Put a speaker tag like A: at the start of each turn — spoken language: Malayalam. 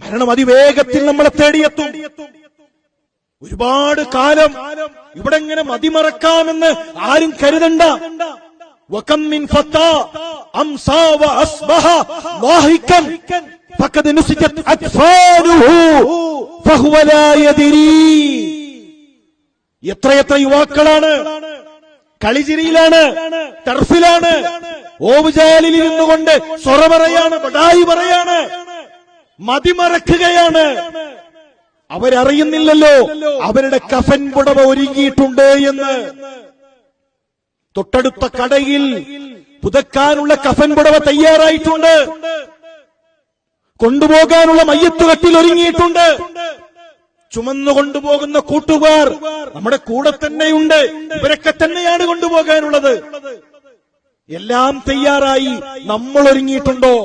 A: കാരണം അതിവേഗത്തിൽ നമ്മളെ തേടിയെത്തും. ഒരുപാട് കാലം ഇവിടെ ഇങ്ങനെ മതിമറക്കാമെന്ന് ആരും കരുതണ്ട. വകം മിൻ ഫത്താ അംസാ വഅസ്ബഹ ളാഹികൻ ഫഖദ് നുസിജത് അത്ഫാലുഹു ഫഹുവ ലാ യദ്രി. എത്രയെത്ര യുവാക്കളാണ് കളിചിരിയിലാണ്, ടർഫിലാണ്, ഓവുചാലിൽ ഇരുന്നുകൊണ്ട് സൊറ പറയാണ്, ബടായി പറയാണ്, മതിമറക്കുകയാണ്. അവരറിയുന്നില്ലല്ലോ അവരുടെ കഫൻ പുടവ ഒരുങ്ങിയിട്ടുണ്ട് എന്ന്. തൊട്ടടുത്ത കടയിൽ പുതക്കാനുള്ള കഫൻ പുടവ തയ്യാറായിട്ടുണ്ട്, കൊണ്ടുപോകാനുള്ള മയ്യത്തുകെട്ടിൽ ഒരുങ്ങിയിട്ടുണ്ട്. ചുമന്നു കൊണ്ടുപോകുന്ന കൂട്ടുകാർ നമ്മുടെ കൂടെ തന്നെയുണ്ട്. ഇവരൊക്കെ തന്നെയാണ് കൊണ്ടുപോകാനുള്ളത്. എല്ലാം തയ്യാറായി. നമ്മൾ ഒരുങ്ങിയിട്ടുണ്ടോ?